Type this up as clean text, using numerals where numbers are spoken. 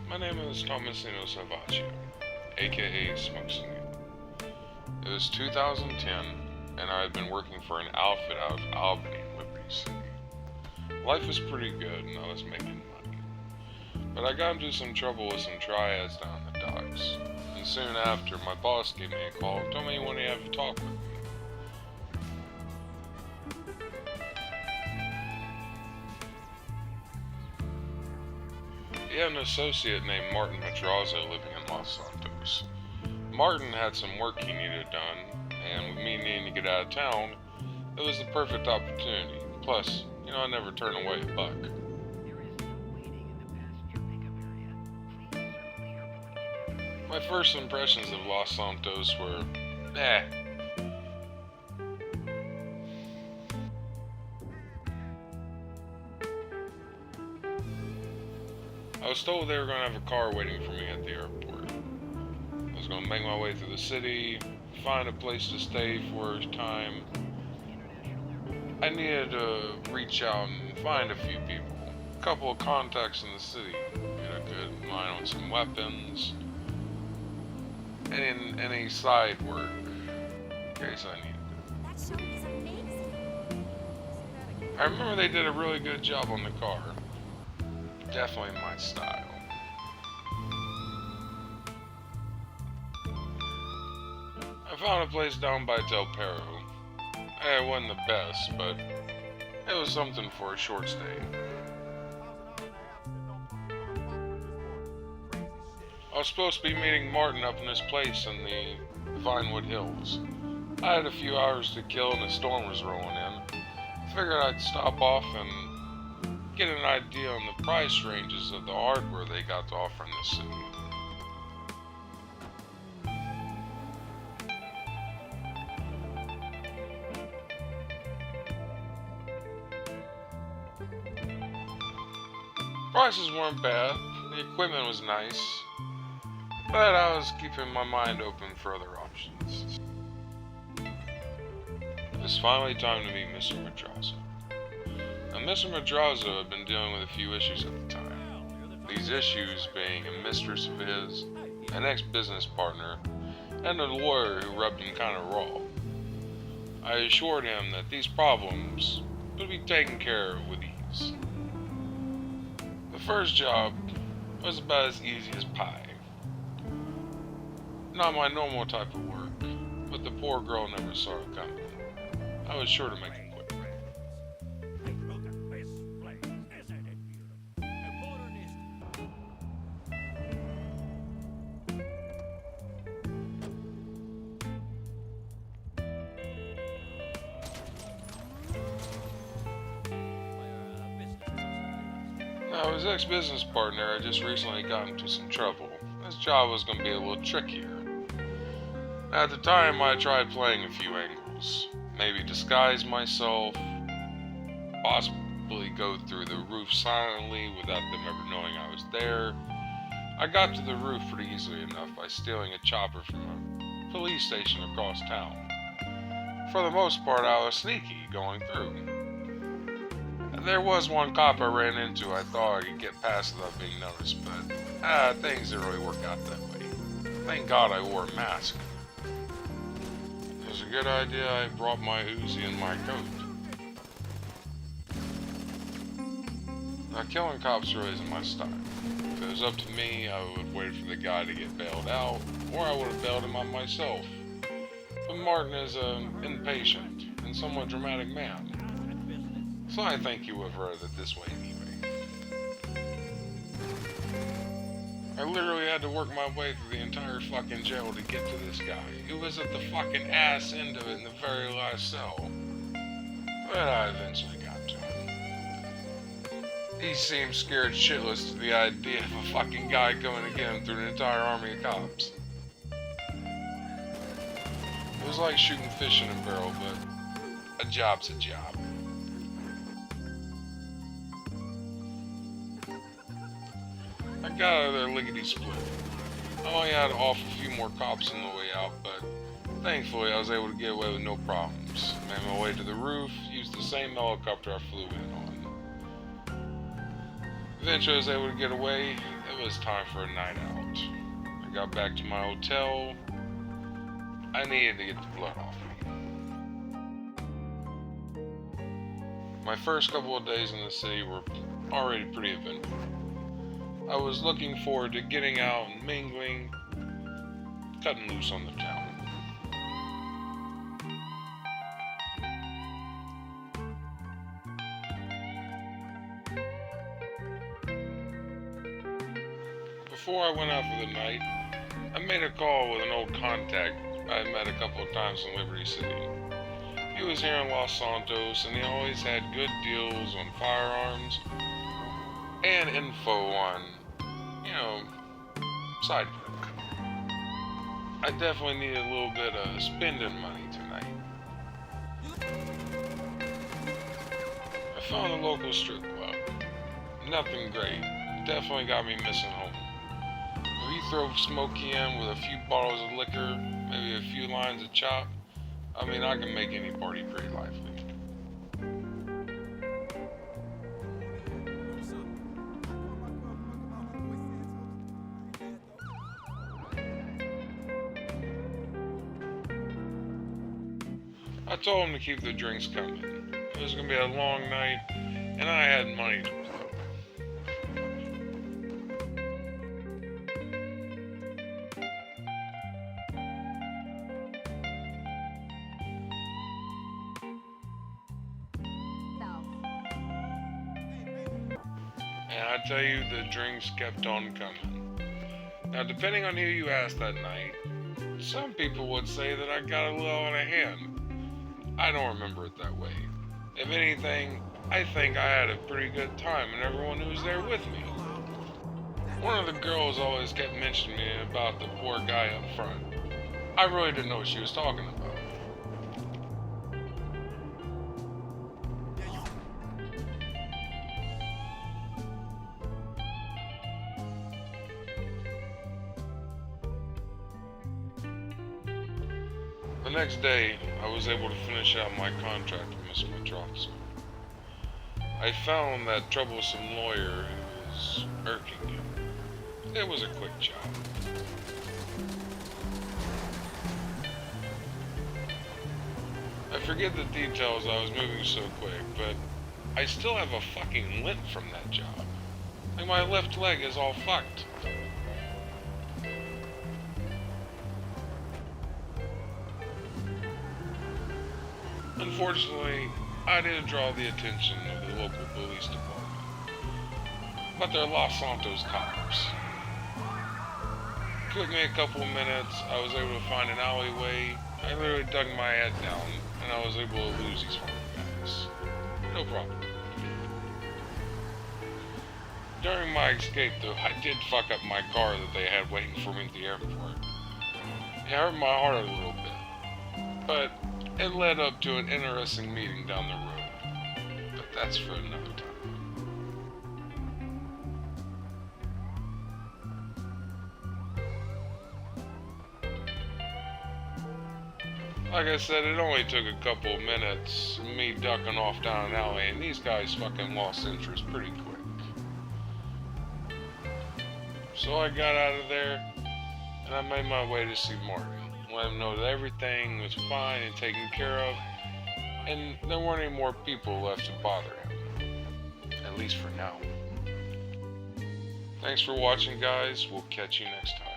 My name is Tomasino Smokes aka Smokes Selvagio. It was 2010, and I had been working for an outfit out of Albany, Liberty City. Life was pretty good, and I was making money. But I got into some trouble with some triads down the docks, and soon after, my boss gave me a call and told me he wanted to have a talk with me. He had an associate named Madrazo living in Los Santos. Martin had some work he needed done, and with me needing to get out of town, it was the perfect opportunity. Plus, I never turn away a buck. My first impressions of Los Santos were, I was told they were going to have a car waiting for me at the airport. I was going to make my way through the city, find a place to stay for a time. I needed to reach out and find a few people. A couple of contacts in the city. Get a good line on some weapons. And any side work in case I needed it. That show is amazing. I remember they did a really good job on the car. Definitely my style. I found a place down by Del Perro. It wasn't the best, but it was something for a short stay. I was supposed to be meeting Martin up in his place in the Vinewood Hills. I had a few hours to kill and the storm was rolling in. Figured I'd stop off and get an idea on the price ranges of the hardware they got to offer in the city. Prices weren't bad, the equipment was nice, but I was keeping my mind open for other options. It was finally time to meet Mr. Madrazo. Now, Mr. Madrazo had been dealing with a few issues at the time. These issues being a mistress of his, an ex-business partner, and a lawyer who rubbed him kind of raw. I assured him that these problems would be taken care of with ease. The first job was about as easy as pie. Not my normal type of work, but the poor girl never saw it coming. I was sure to make it quick. Now, his ex-business partner had just recently got into some trouble. This job was going to be a little trickier. At the time, I tried playing a few angles. Maybe disguise myself, possibly go through the roof silently without them ever knowing I was there. I got to the roof pretty easily enough by stealing a chopper from a police station across town. For the most part, I was sneaky going through. There was one cop I ran into I thought I could get past without being noticed, but things didn't really work out that way. Thank God I wore a mask. It was a good idea I brought my Uzi in my coat. Now, killing cops really isn't my style. If it was up to me, I would wait for the guy to get bailed out, or I would have bailed him out myself. But Martin is an impatient and somewhat dramatic man. So I think you would have heard it this way anyway. I literally had to work my way through the entire fucking jail to get to this guy. He was at the fucking ass end of it in the very last cell. But I eventually got to him. He seemed scared shitless to the idea of a fucking guy coming to get him through an entire army of cops. It was like shooting fish in a barrel, but a job's a job. I got out of there lickety-split. I only had to off a few more cops on the way out, but thankfully I was able to get away with no problems. Made my way to the roof, used the same helicopter I flew in on. Eventually I was able to get away. It it was time for a night out. I got back to my hotel. I needed to get the blood off me. My first couple of days in the city were already pretty eventful. I was looking forward to getting out and mingling, cutting loose on the town. Before I went out for the night, I made a call with an old contact I had met a couple of times in Liberty City. He was here in Los Santos, and he always had good deals on firearms and info on, side work. I definitely needed a little bit of spending money tonight. I found a local strip club. Nothing great. Definitely got me missing home. If you throw Smokey in with a few bottles of liquor, maybe a few lines of chop, I can make any party pretty lively. I told him to keep the drinks coming. It was going to be a long night, and I had money to blow. And I tell you, the drinks kept on coming. Now, depending on who you asked that night, some people would say that I got a little out of hand. I don't remember it that way. If anything, I think I had a pretty good time and everyone who was there with me. One of the girls always kept mentioning about the poor guy up front. I really didn't know what she was talking about. The next day, I was able to finish out my contract with Miss Madrazo. I found that troublesome lawyer who was irking him. It was a quick job. I forget the details, I was moving so quick, but I still have a fucking limp from that job. My left leg is all fucked. Unfortunately, I didn't draw the attention of the local police department, but they're Los Santos carves. It took me a couple of minutes. I was able to find an alleyway. I literally dug my head down, and I was able to lose these fucking guys. No problem. During my escape, though, I did fuck up my car that they had waiting for me at the airport. It hurt my heart a little bit, but it led up to an interesting meeting down the road. But that's for another time. Like I said, it only took a couple of minutes, me ducking off down an alley, and these guys fucking lost interest pretty quick. So I got out of there, and I made my way to see Martin. Let him know that everything was fine and taken care of, and there weren't any more people left to bother him. At least for now. Thanks for watching, guys. We'll catch you next time.